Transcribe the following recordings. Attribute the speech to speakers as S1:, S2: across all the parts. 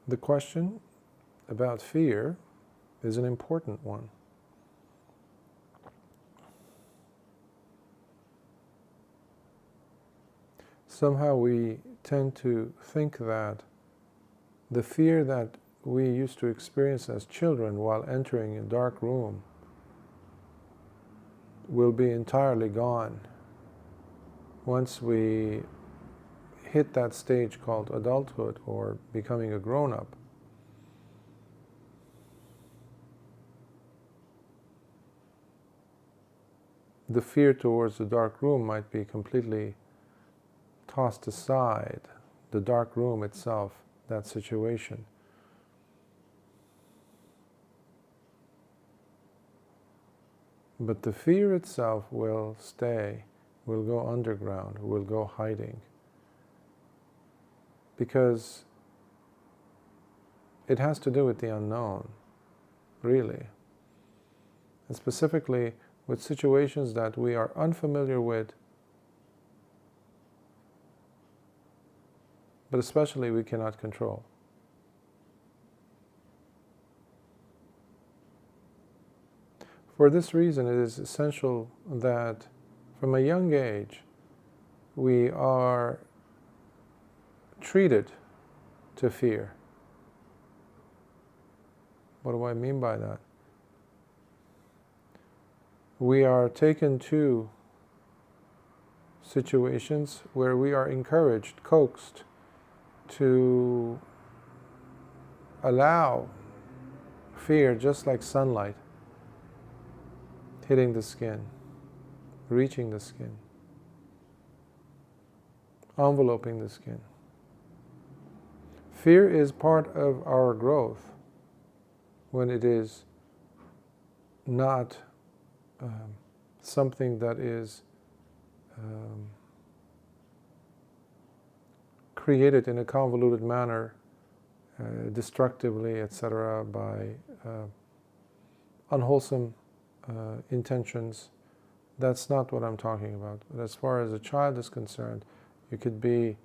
S1: The question about fear is an important one. Somehow we tend to think that the fear that we used to experience as children while entering a dark room will be entirely gone once we hit that stage called adulthood or becoming a grown-up. The fear towards the dark room might be completely tossed aside, the dark room itself, that situation. But the fear itself will stay, will go underground, will go hiding. Because it has to do with the unknown, really. And specifically with situations that we are unfamiliar with, but especially we cannot control. For this reason, it is essential that from a young age we are treated to fear. What do I mean by that? We are taken to situations where we are encouraged, coaxed to allow fear, just like sunlight, hitting the skin, reaching the skin, enveloping the skin. Fear is part of our growth when it is not something that is created in a convoluted manner, destructively, etc., by unwholesome intentions. That's not what I'm talking about. But as far as a child is concerned, you could be,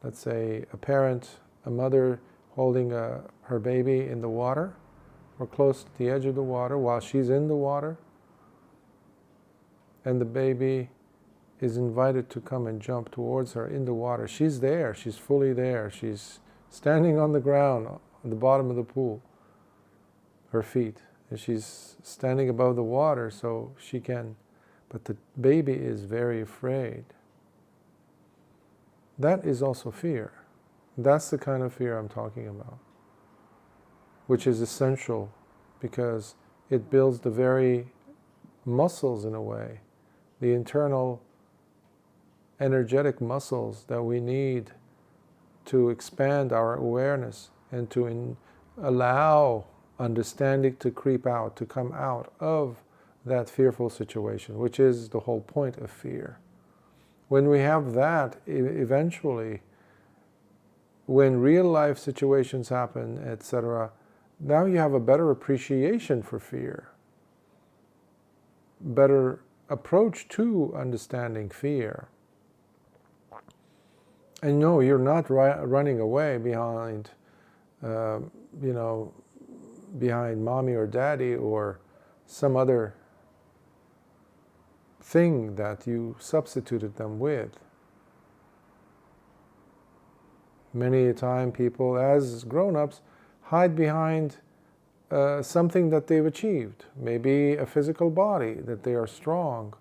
S1: let's say, a parent, a mother holding her baby in the water or close to the edge of the water while she's in the water, and the baby is invited to come and jump towards her in the water. She's there, she's fully there, she's standing on the ground at the bottom of the pool, her feet, and she's standing above the water so she can, but the baby is very afraid. That is also fear. That's the kind of fear I'm talking about, which is essential because it builds the very muscles, in a way, the internal energetic muscles that we need to expand our awareness and to allow understanding to creep out, to come out of that fearful situation, which is the whole point of fear. When we have that, eventually, when real life situations happen, etc., now you have a better appreciation for fear, better approach to understanding fear. And no, you're not running away behind, behind mommy or daddy or some other thing that you substituted them with. Many a time people, as grown-ups, hide behind something that they've achieved. Maybe a physical body, that they are strong,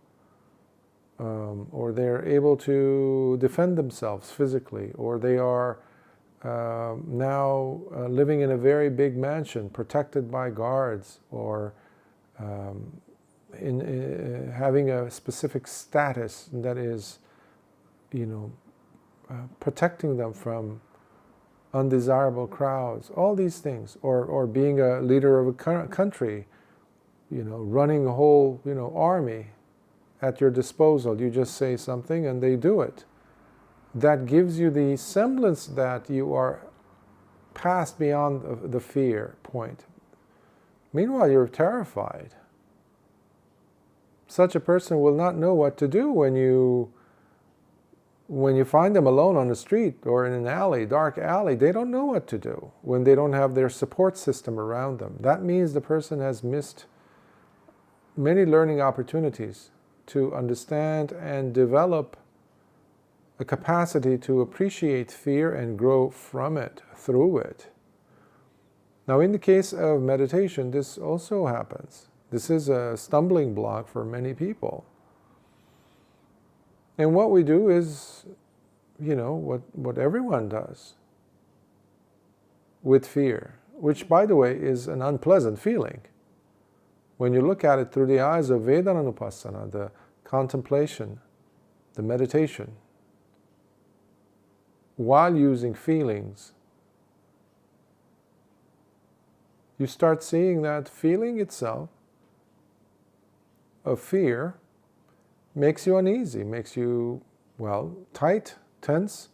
S1: or they're able to defend themselves physically, or they are now living in a very big mansion, protected by guards, or having a specific status that is, protecting them from undesirable crowds, all these things, or being a leader of a country, running a whole, army at your disposal. You just say something and they do it. That gives you the semblance that you are past beyond the fear point. Meanwhile, you're terrified. Such a person will not know what to do when you when you find them alone on the street or in an alley, dark alley, they don't know what to do when they don't have their support system around them. That means the person has missed many learning opportunities to understand and develop a capacity to appreciate fear and grow from it, through it. Now, in the case of meditation, this also happens. This is a stumbling block for many people. And what we do is, what everyone does with fear, which, by the way, is an unpleasant feeling. When you look at it through the eyes of Vedananupassana, the contemplation, the meditation, while using feelings, you start seeing that feeling itself of fear makes you uneasy, makes you, tight, tense.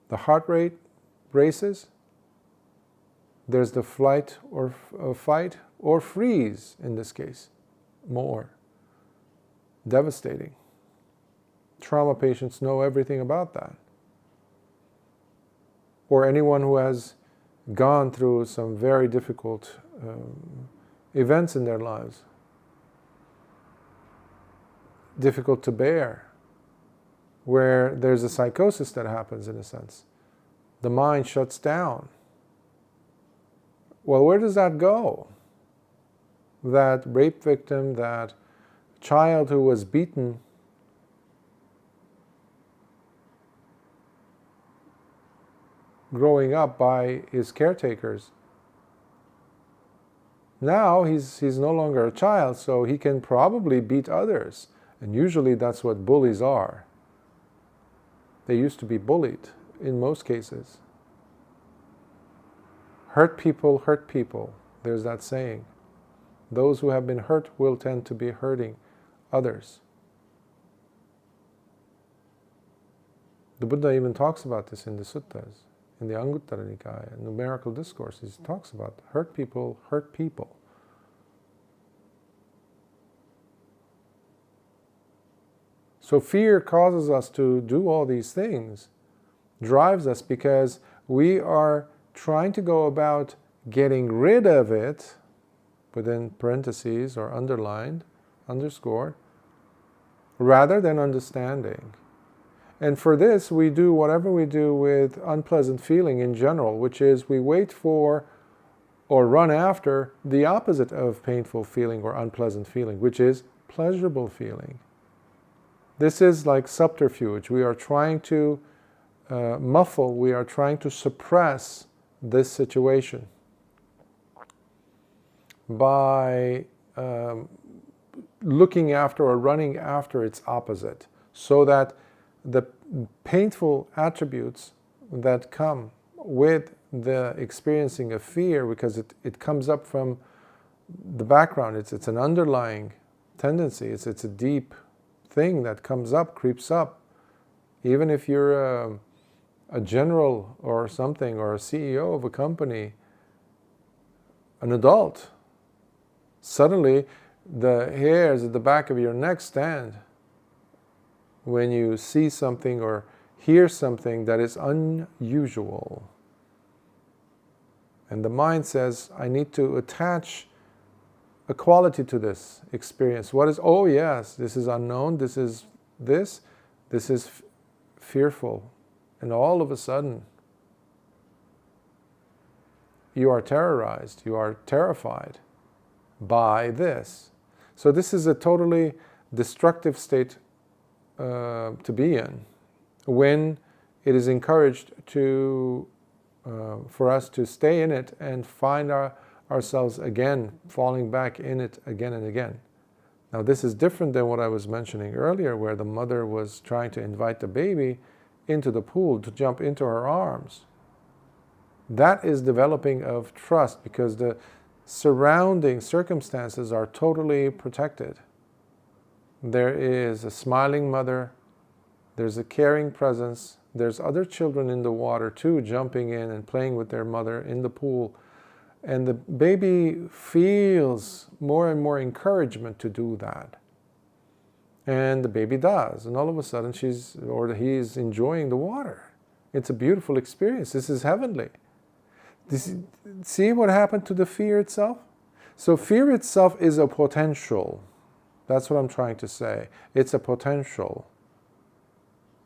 S1: The heart rate races. There's the flight or fight or freeze in this case. More devastating. Trauma patients know everything about that. Or anyone who has gone through some very difficult events in their lives. Difficult to bear, where there's a psychosis that happens in a sense. The mind shuts down. Well, where does that go? That rape victim, that child who was beaten, growing up by his caretakers. Now he's no longer a child, so he can probably beat others. And usually that's what bullies are. They used to be bullied in most cases. Hurt people, there's that saying. Those who have been hurt will tend to be hurting others. The Buddha even talks about this in the suttas, in the Anguttara Nikaya, numerical discourses. He talks about hurt people hurt people. So fear causes us to do all these things, drives us because we are trying to go about getting rid of it, within parentheses or underlined, underscored, rather than understanding. And for this, we do whatever we do with unpleasant feeling in general, which is we wait for or run after the opposite of painful feeling or unpleasant feeling, which is pleasurable feeling. This is like subterfuge. We are trying to muffle, we are trying to suppress this situation by looking after or running after its opposite, so that the painful attributes that come with the experiencing of fear, because it comes up from the background, it's an underlying tendency, it's a deep thing that comes up, creeps up. Even if you're a general or something, or a CEO of a company, an adult, suddenly the hairs at the back of your neck stand when you see something or hear something that is unusual. And the mind says, I need to attach a quality to this experience. What is, oh yes, this is unknown, this is fearful. And all of a sudden, you are terrorized, you are terrified by this. So this is a totally destructive state to be in, when it is encouraged to for us to stay in it and find ourselves again falling back in it again and again. Now this is different than what I was mentioning earlier, where the mother was trying to invite the baby into the pool to jump into her arms. That is developing of trust, because the surrounding circumstances are totally protected. There is a smiling mother, there's a caring presence, there's other children in the water too, jumping in and playing with their mother in the pool. And the baby feels more and more encouragement to do that. And the baby does. And all of a sudden he's enjoying the water. It's a beautiful experience. This is heavenly. See what happened to the fear itself? So fear itself is a potential. That's what I'm trying to say. It's a potential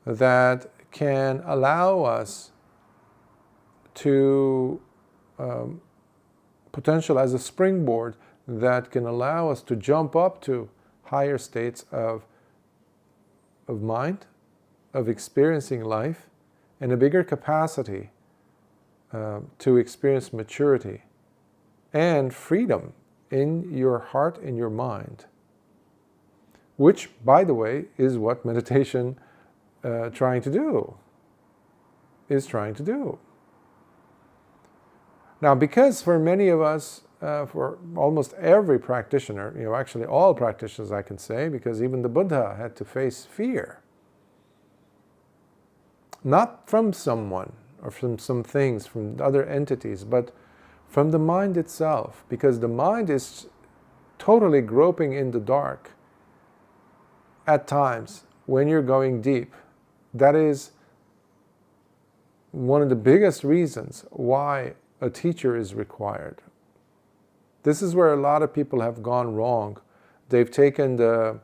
S1: that can allow us to, potential as a springboard that can allow us to jump up to higher states of mind, of experiencing life, and a bigger capacity to experience maturity and freedom in your heart and your mind. Which, by the way, is what meditation is trying to do. Now, because for many of us, for almost every practitioner, actually all practitioners I can say, because even the Buddha had to face fear. Not from someone or from some things, from other entities, but from the mind itself, because the mind is totally groping in the dark at times when you're going deep. That is one of the biggest reasons why a teacher is required. This is where a lot of people have gone wrong. They've taken the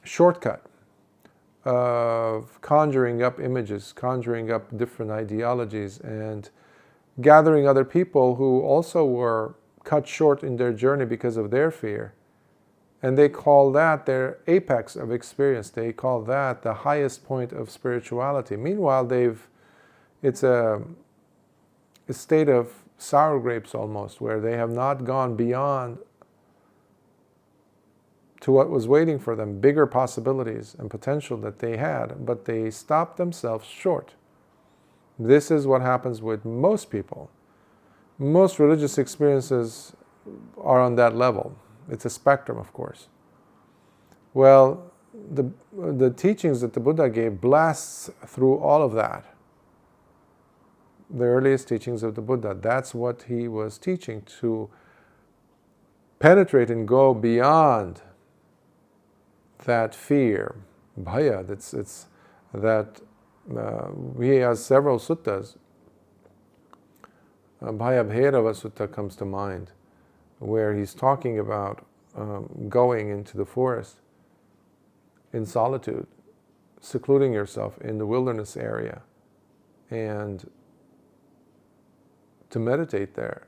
S1: shortcut of conjuring up images, conjuring up different ideologies, and gathering other people who also were cut short in their journey because of their fear. And they call that their apex of experience. They call that the highest point of spirituality. Meanwhile, it's a state of sour grapes almost, where they have not gone beyond to what was waiting for them, bigger possibilities and potential that they had, but they stopped themselves short. This is what happens with most people. Most religious experiences are on that level. It's a spectrum, of course. Well, the teachings that the Buddha gave blasts through all of that. The earliest teachings of the Buddha, that's what he was teaching, to penetrate and go beyond that fear, bhaya. He has several suttas. Bhaya Bhairava Sutta comes to mind, where he's talking about going into the forest in solitude, secluding yourself in the wilderness area, and to meditate there.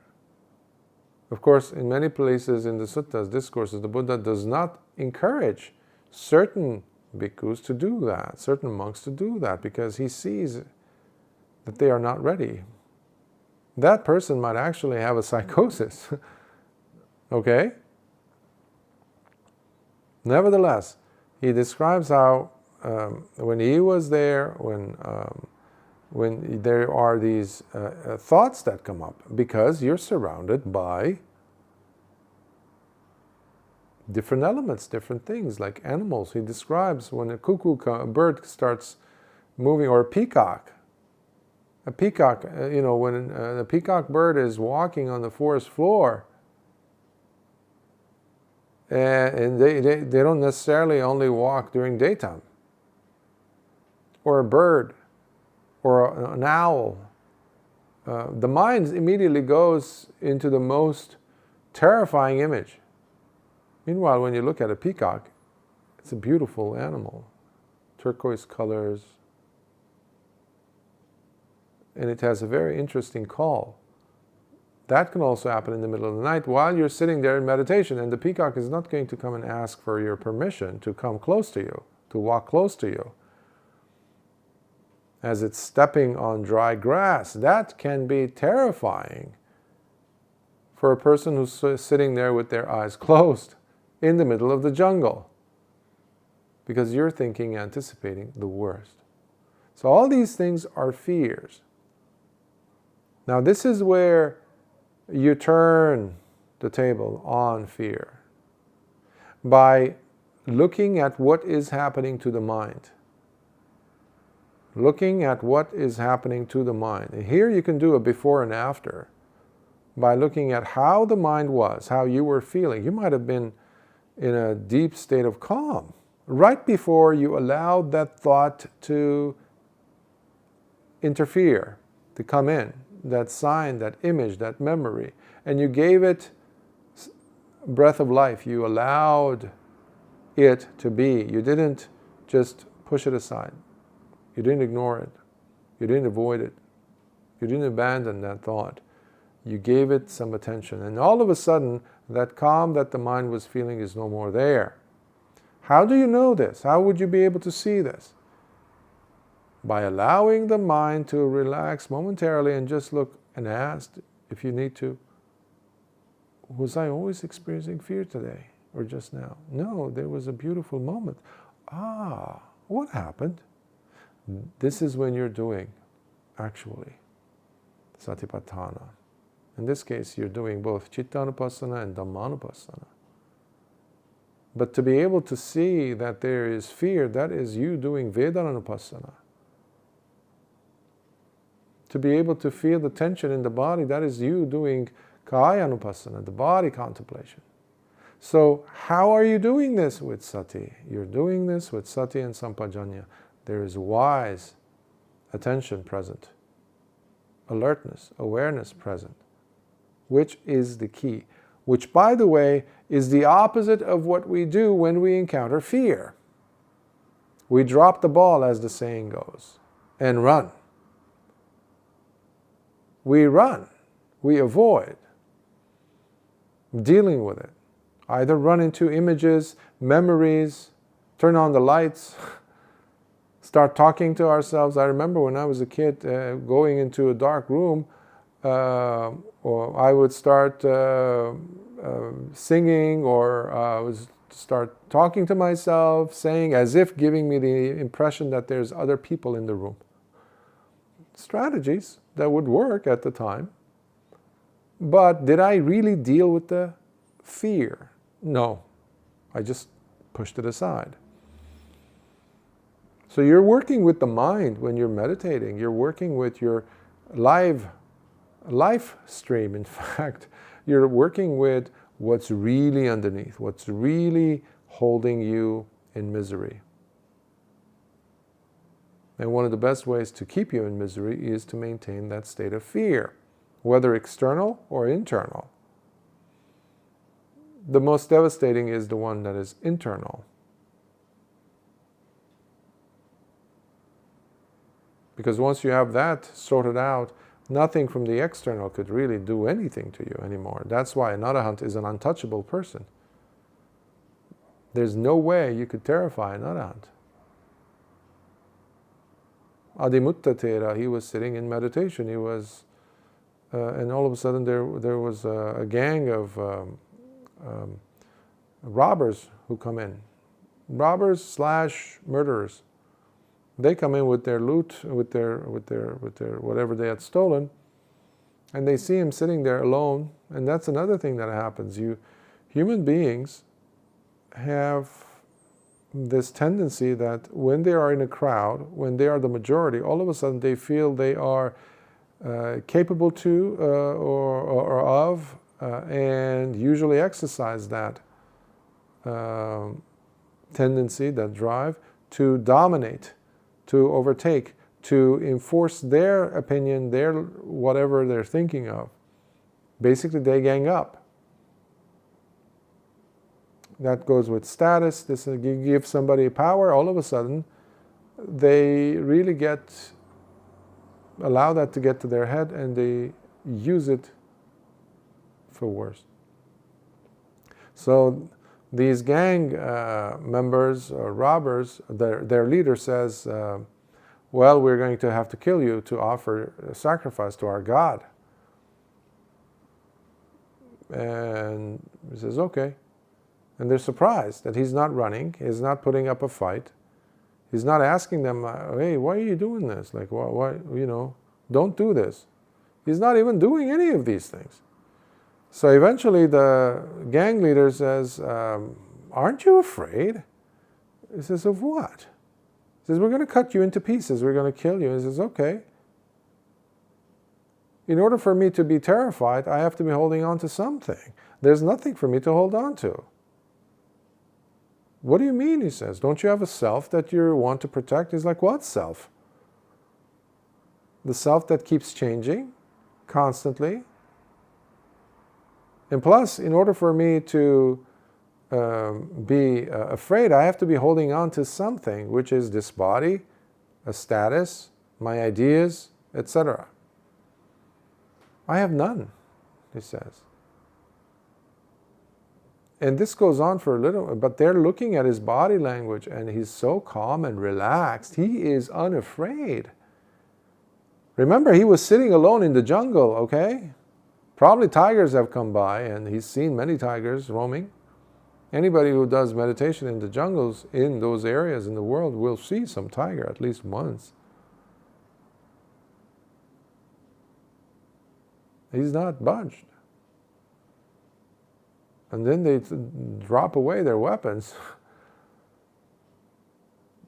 S1: Of course, in many places in the suttas, discourses, the Buddha does not encourage certain bhikkhus to do that, certain monks to do that, because he sees that they are not ready. That person might actually have a psychosis. Okay? Nevertheless, he describes how when he was there, when there are these thoughts that come up, because you're surrounded by different elements, different things, like animals. He describes when a bird starts moving, or a peacock. A peacock, when a peacock bird is walking on the forest floor, and they don't necessarily only walk during daytime. Or a bird, or an owl. The mind immediately goes into the most terrifying image. Meanwhile, when you look at a peacock, it's a beautiful animal. Turquoise colors. And it has a very interesting call. That can also happen in the middle of the night while you're sitting there in meditation, and the peacock is not going to come and ask for your permission to come close to you, to walk close to you. As it's stepping on dry grass, that can be terrifying for a person who's sitting there with their eyes closed in the middle of the jungle, because you're anticipating the worst. So all these things are fears. Now this is where you turn the table on fear, by looking at what is happening to the mind. Looking at what is happening to the mind. And here you can do a before and after, by looking at how the mind was, how you were feeling. You might have been in a deep state of calm, right before you allowed that thought to interfere, to come in, that sign, that image, that memory, and you gave it breath of life. You allowed it to be. You didn't just push it aside. You didn't ignore it. You didn't avoid it. You didn't abandon that thought. You gave it some attention. And all of a sudden, that calm that the mind was feeling is no more there. How do you know this? How would you be able to see this? By allowing the mind to relax momentarily and just look and ask, if you need to, was I always experiencing fear today or just now? No, there was a beautiful moment. Ah, what happened? This is when you're doing, actually, satipatthana. In this case, you're doing both cittanupassana and dhammanupassana. But to be able to see that there is fear, that is you doing vedananupassana. To be able to feel the tension in the body, that is you doing kayanupassana, the body contemplation. So how are you doing this with sati? You're doing this with sati and sampajanya. There is wise attention present, alertness, awareness present, which is the key. Which, by the way, is the opposite of what we do when we encounter fear. We drop the ball, as the saying goes, and run. We run. We avoid dealing with it. Either run into images, memories, turn on the lights, start talking to ourselves. I remember when I was a kid going into a dark room, or I would start singing, or I would start talking to myself, saying, as if giving me the impression that there's other people in the room. Strategies that would work at the time. But did I really deal with the fear? No. I just pushed it aside. So you're working with the mind when you're meditating. You're working with your life stream, in fact. You're working with what's really underneath, what's really holding you in misery. And one of the best ways to keep you in misery is to maintain that state of fear, whether external or internal. The most devastating is the one that is internal. Because once you have that sorted out, nothing from the external could really do anything to you anymore. That's why an arahant is an untouchable person. There's no way you could terrify an arahant. Adimutta Thera, he was sitting in meditation. He was, and all of a sudden there was a gang of robbers who come in. Robbers / murderers. They come in with their loot, with their whatever they had stolen, and they see him sitting there alone. And that's another thing that happens. Human beings have this tendency that when they are in a crowd, when they are the majority, all of a sudden they feel they are capable to or of, and usually exercise that tendency, that drive to dominate, to overtake, to enforce their opinion, their whatever they're thinking of. Basically, they gang up. That goes with status. This, you give somebody power, all of a sudden, they really allow that to get to their head, and they use it for worse. So these gang members or robbers, their leader says, well, we're going to have to kill you to offer a sacrifice to our God. And he says, okay. And they're surprised that he's not running, he's not putting up a fight. He's not asking them, hey, why are you doing this? Like, why, don't do this. He's not even doing any of these things. So eventually the gang leader says, aren't you afraid? He says, of what? He says, we're going to cut you into pieces. We're going to kill you. He says, okay. In order for me to be terrified, I have to be holding on to something. There's nothing for me to hold on to. What do you mean, he says? Don't you have a self that you want to protect? He's like, what self? The self that keeps changing constantly. And plus, in order for me to be afraid, I have to be holding on to something, which is this body, a status, my ideas, etc. I have none, he says. And this goes on for a little, but they're looking at his body language and he's so calm and relaxed. He is unafraid. Remember, he was sitting alone in the jungle, okay? Probably tigers have come by and he's seen many tigers roaming. Anybody who does meditation in the jungles, in those areas in the world, will see some tiger at least once. He's not budged. And then they drop away their weapons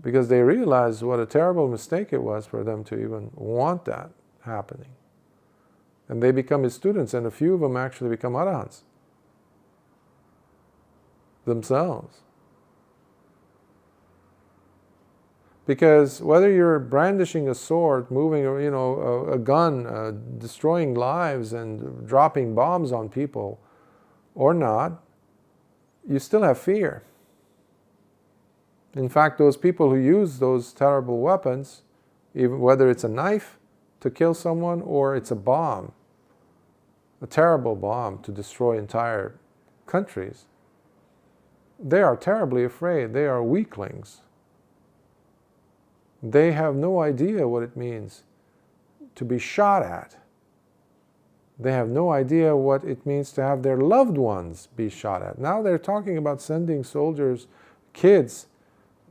S1: because they realize what a terrible mistake it was for them to even want that happening. And they become his students, and a few of them actually become arahants themselves. Because whether you're brandishing a sword, moving a gun, destroying lives and dropping bombs on people, or not, you still have fear. In fact, those people who use those terrible weapons, even whether it's a knife to kill someone or it's a bomb, a terrible bomb to destroy entire countries, they are terribly afraid. They are weaklings. They have no idea what it means to be shot at. They have no idea what it means to have their loved ones be shot at. Now they're talking about sending soldiers, kids,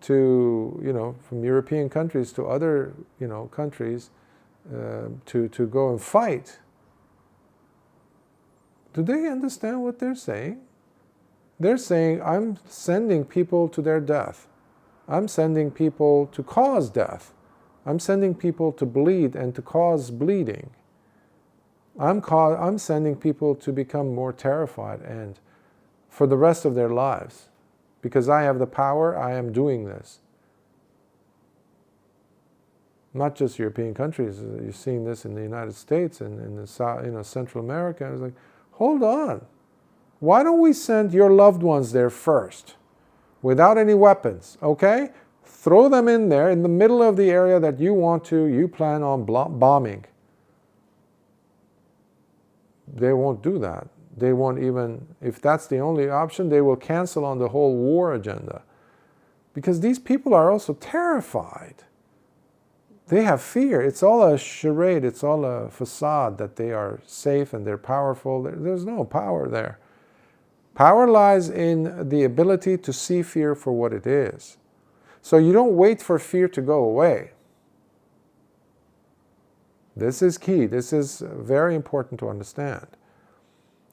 S1: to, from European countries to other, countries to go and fight. Do they understand what they're saying? They're saying, I'm sending people to their death. I'm sending people to cause death. I'm sending people to bleed and to cause bleeding. I'm sending people to become more terrified and for the rest of their lives. Because I have the power, I am doing this. Not just European countries. You're seeing this in the United States and in the South, Central America. It's like, hold on. Why don't we send your loved ones there first? Without any weapons, okay? Throw them in there in the middle of the area that you plan on bombing. They won't do that. They won't even, if that's the only option, they will cancel on the whole war agenda. Because these people are also terrified. They have fear. It's all a charade. It's all a facade that they are safe and they're powerful. There's no power there. Power lies in the ability to see fear for what it is. So you don't wait for fear to go away. This is key. This is very important to understand.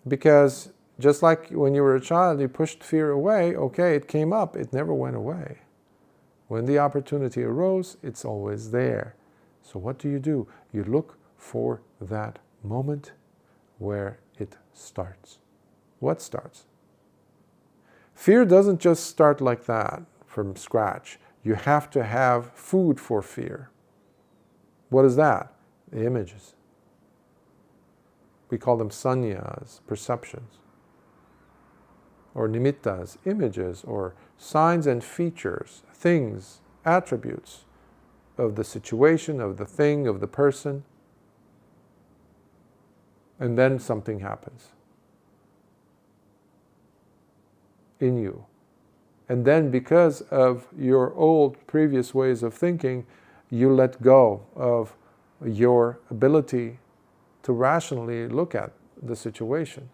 S1: Because just like when you were a child, you pushed fear away, okay, it came up, it never went away. When the opportunity arose, it's always there. So what do? You look for that moment where it starts. What starts? Fear doesn't just start like that from scratch. You have to have food for fear. What is that? The images. We call them sannyas, perceptions. Or nimittas, images, or signs and features, things, attributes of the situation, of the thing, of the person. And then something happens in you. And then because of your old previous ways of thinking, you let go of your ability to rationally look at the situation.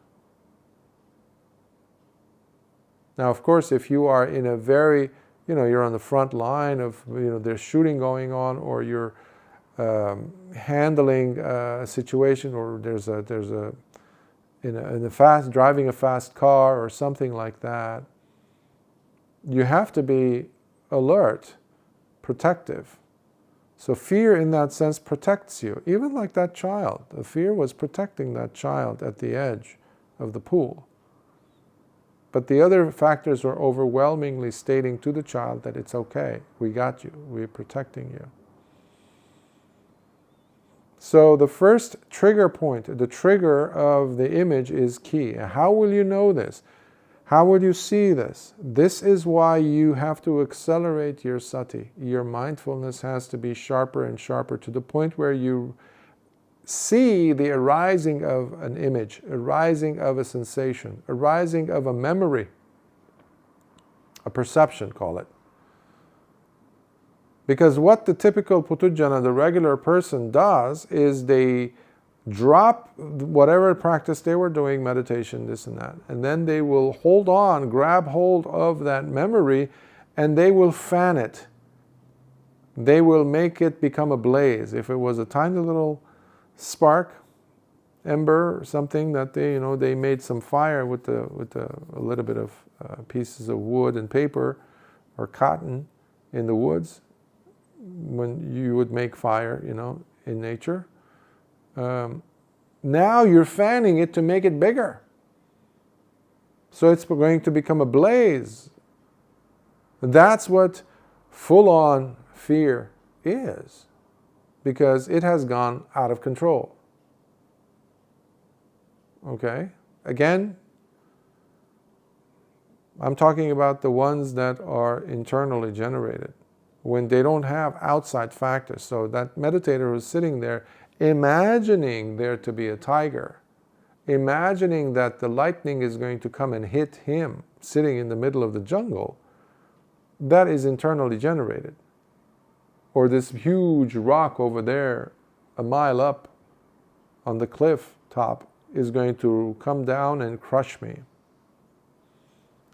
S1: Now, of course, if you are in a very, you're on the front line of, there's shooting going on, or you're handling a situation, or driving a fast car or something like that, you have to be alert, protective. So fear in that sense protects you. Even like that child. The fear was protecting that child at the edge of the pool. But the other factors are overwhelmingly stating to the child that it's okay, we got you, we're protecting you. So the first trigger point, the trigger of the image is key. How will you know this? How will you see this? This is why you have to accelerate your sati. Your mindfulness has to be sharper and sharper to the point where you see the arising of an image, arising of a sensation, arising of a memory, a perception, call it. Because what the typical putujjana, the regular person, does is they drop whatever practice they were doing, meditation, this and that, and then they will hold on, grab hold of that memory, and they will fan it. They will make it become a blaze. If it was a tiny little spark, ember, or something that they made some fire with a little bit of pieces of wood and paper or cotton in the woods, when you would make fire, in nature. Now you're fanning it to make it bigger. So it's going to become a blaze. That's what full-on fear is, because it has gone out of control. Okay? Again, I'm talking about the ones that are internally generated, when they don't have outside factors. So that meditator who's sitting there imagining there to be a tiger, imagining that the lightning is going to come and hit him sitting in the middle of the jungle, that is internally generated. Or this huge rock over there, a mile up on the cliff top, is going to come down and crush me.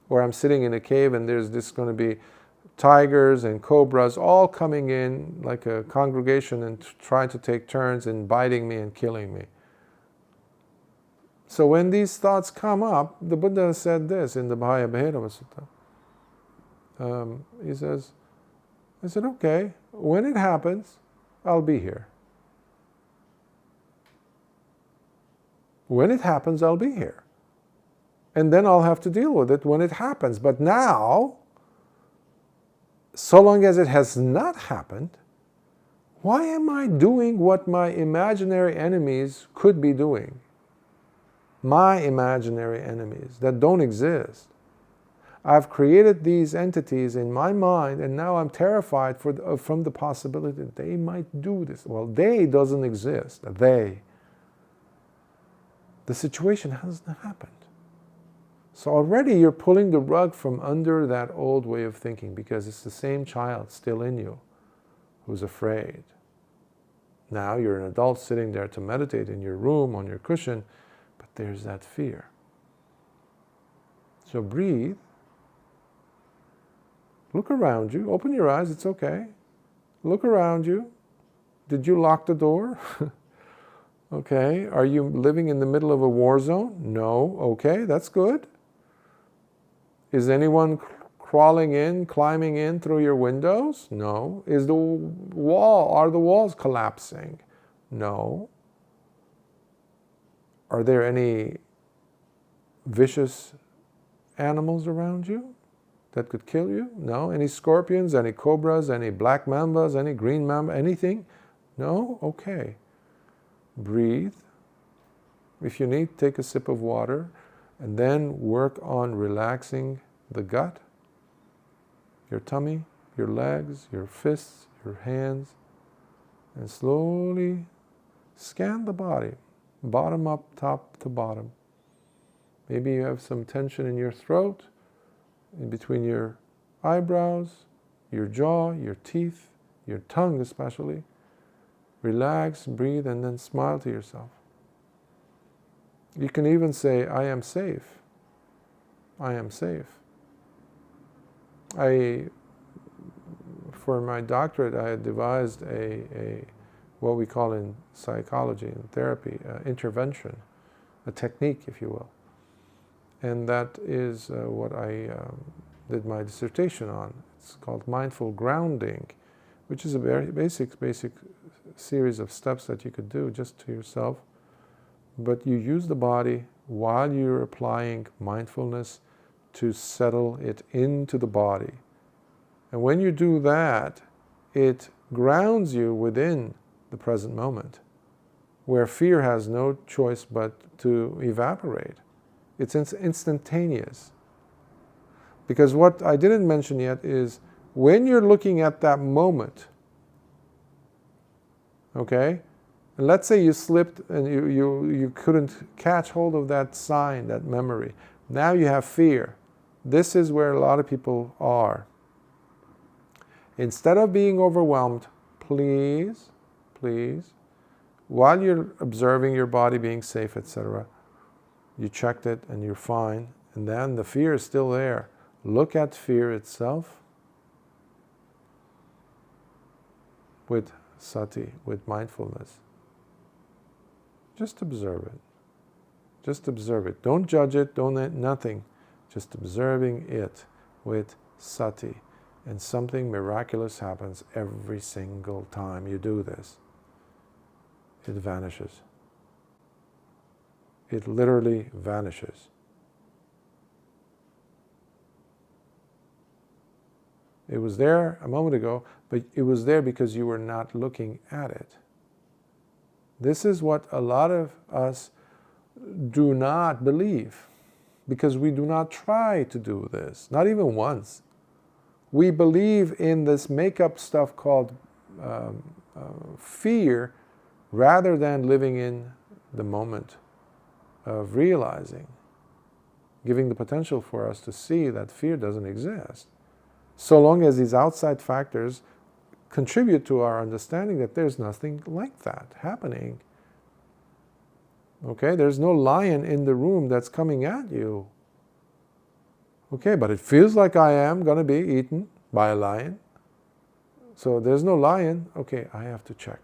S1: Or I'm sitting in a cave and there's going to be tigers and cobras all coming in like a congregation and trying to take turns in biting me and killing me. So when these thoughts come up, the Buddha said this in the Bhaya Bhairava Sutta. He says, I said, okay, when it happens, I'll be here. When it happens, I'll be here. And then I'll have to deal with it when it happens. But now, so long as it has not happened, why am I doing what my imaginary enemies could be doing? My imaginary enemies that don't exist. I've created these entities in my mind, and now I'm terrified from the possibility that they might do this. Well, they doesn't exist. They. The situation hasn't happened. So already you're pulling the rug from under that old way of thinking, because it's the same child still in you who's afraid. Now you're an adult sitting there to meditate in your room on your cushion, but there's that fear. So breathe. Look around you. Open your eyes, it's okay. Look around you. Did you lock the door? Okay. Are you living in the middle of a war zone? No. Okay, that's good. Is anyone crawling in, climbing in through your windows? No. Are the walls collapsing? No. Are there any vicious animals around you that could kill you? No. Any scorpions, any cobras, any black mambas, any green mamba, anything? No? Okay. Breathe. If you need, take a sip of water, and then work on relaxing the gut, your tummy, your legs, your fists, your hands, and slowly scan the body, bottom up, top to bottom. Maybe you have some tension in your throat, in between your eyebrows, your jaw, your teeth, your tongue especially. Relax, breathe, and then smile to yourself. You can even say, I am safe. I am safe. For my doctorate, I had devised a what we call in psychology and therapy, intervention, a technique, if you will. And that is what I did my dissertation on. It's called mindful grounding, which is a very basic series of steps that you could do just to yourself. But you use the body while you're applying mindfulness to settle it into the body. And when you do that, it grounds you within the present moment, where fear has no choice but to evaporate. It's instantaneous. Because what I didn't mention yet is, when you're looking at that moment, okay, and let's say you slipped and you couldn't catch hold of that sign, that memory. Now you have fear. This is where a lot of people are. Instead of being overwhelmed, please, while you're observing your body being safe, etc., you checked it and you're fine, and then the fear is still there. Look at fear itself with sati, with mindfulness. Just observe it. Just observe it. Don't judge it, nothing. Just observing it with sati. And something miraculous happens every single time you do this. It vanishes. It literally vanishes. It was there a moment ago, but it was there because you were not looking at it. This is what a lot of us do not believe, because we do not try to do this, not even once. We believe in this make-up stuff called fear, rather than living in the moment of realizing, giving the potential for us to see that fear doesn't exist. So long as these outside factors contribute to our understanding that there's nothing like that happening. Okay, there's no lion in the room that's coming at you. Okay, but it feels like I am going to be eaten by a lion. So there's no lion. Okay, I have to check.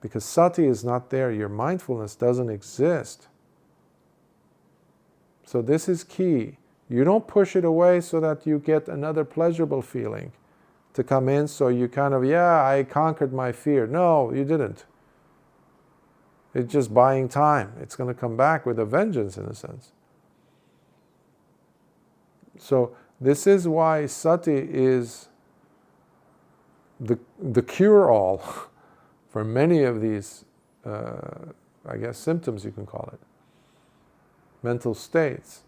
S1: Because sati is not there. Your mindfulness doesn't exist. So this is key. You don't push it away so that you get another pleasurable feeling to come in, so you kind of, yeah, I conquered my fear. No, you didn't. It's just buying time. It's going to come back with a vengeance, in a sense. So this is why sati is the cure-all for many of these, I guess, symptoms, you can call it, mental states.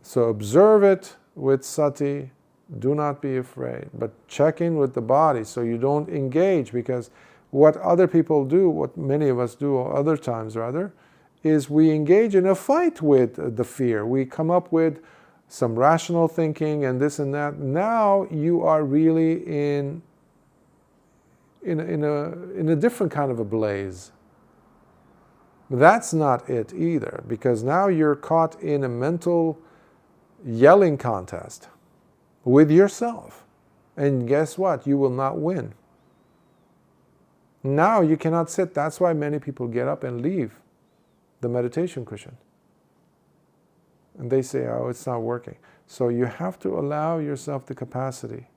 S1: So observe it with sati, do not be afraid, but check in with the body so you don't engage, because what other people do, what many of us do other times rather, is we engage in a fight with the fear. We come up with some rational thinking and this and that. Now you are really in a different kind of a blaze. That's not it either, because now you're caught in a mental yelling contest with yourself. And guess what? You will not win. Now you cannot sit. That's why many people get up and leave the meditation cushion. And they say, oh, it's not working. So you have to allow yourself the capacity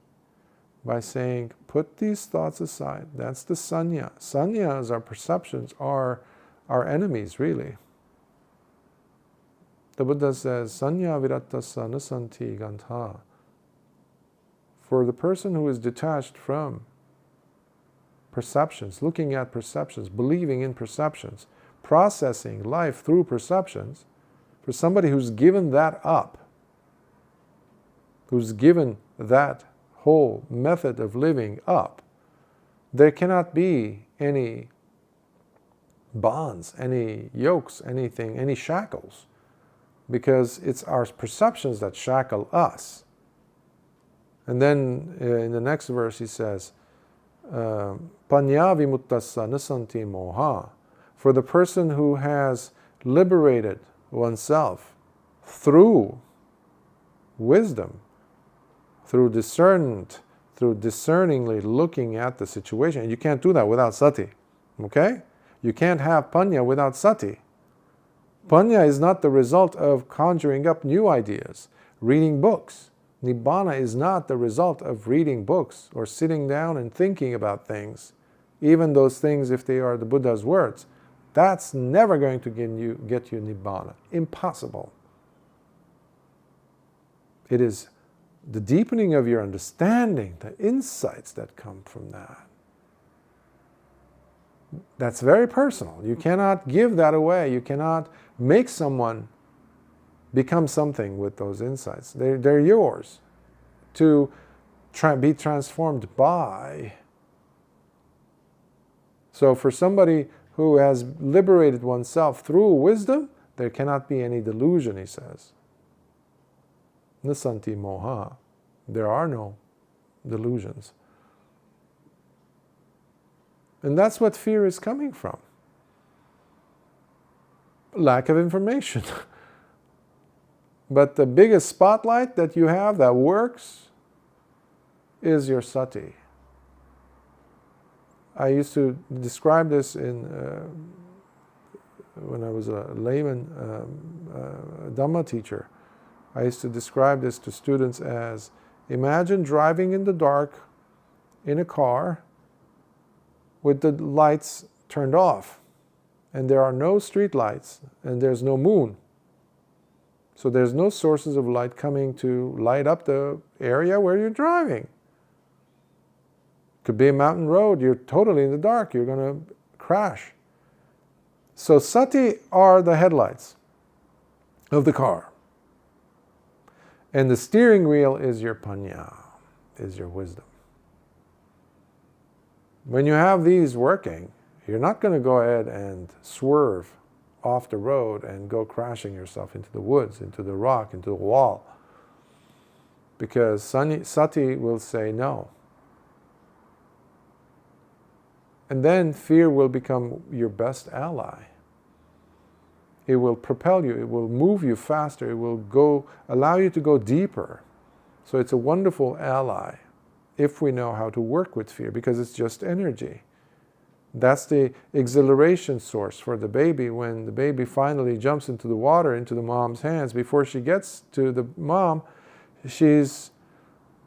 S1: by saying, put these thoughts aside. That's the sanya. Sanyas, our perceptions, are our enemies, really. The Buddha says, sanya viratasa nasanti gantha. For the person who is detached from perceptions, looking at perceptions, believing in perceptions, processing life through perceptions, for somebody who's given that up, who's given that whole method of living up, there cannot be any bonds, any yokes, anything, any shackles, because it's our perceptions that shackle us. And then in the next verse he says, Panya vimuttassa nasanti moha. For the person who has liberated oneself through wisdom, through discernment, through discerningly looking at the situation. And you can't do that without sati. Okay? You can't have panya without sati. Panya is not the result of conjuring up new ideas, reading books. Nibbana is not the result of reading books or sitting down and thinking about things, even those things if they are the Buddha's words. That's never going to get you Nibbana. Impossible. It is the deepening of your understanding, the insights that come from that. That's very personal. You cannot give that away. You cannot make someone become something with those insights. They're yours to be transformed by. So for somebody who has liberated oneself through wisdom, there cannot be any delusion, he says. Nasanti moha. There are no delusions. And that's what fear is coming from. Lack of information. But the biggest spotlight that you have that works is your sati. I used to describe this when I was a layman Dhamma teacher. I used to describe this to students as, imagine driving in the dark in a car with the lights turned off, and there are no street lights, and there's no moon. So there's no sources of light coming to light up the area where you're driving. Could be a mountain road, you're totally in the dark, you're going to crash. So sati are the headlights of the car. And the steering wheel is your panya, is your wisdom. When you have these working, you're not going to go ahead and swerve off the road and go crashing yourself into the woods, into the rock, into the wall. Because sati will say no. And then fear will become your best ally. It will propel you, it will move you faster, it will allow you to go deeper. So it's a wonderful ally if we know how to work with fear, because it's just energy. That's the exhilaration source for the baby. When the baby finally jumps into the water, into the mom's hands, before she gets to the mom, she's,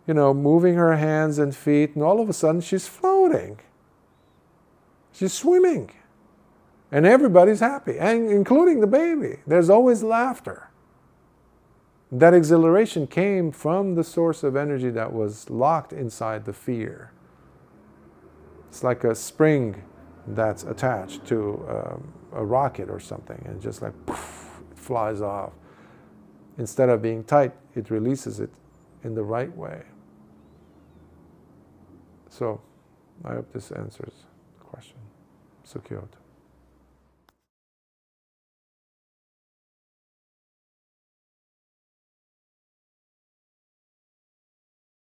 S1: moving her hands and feet, and all of a sudden she's floating. She's swimming. And everybody's happy, and including the baby. There's always laughter. That exhilaration came from the source of energy that was locked inside the fear. It's like a spring that's attached to a rocket or something, and just like poof, it flies off. Instead of being tight, it releases it in the right way. So, I hope this answers the question. Sukyot.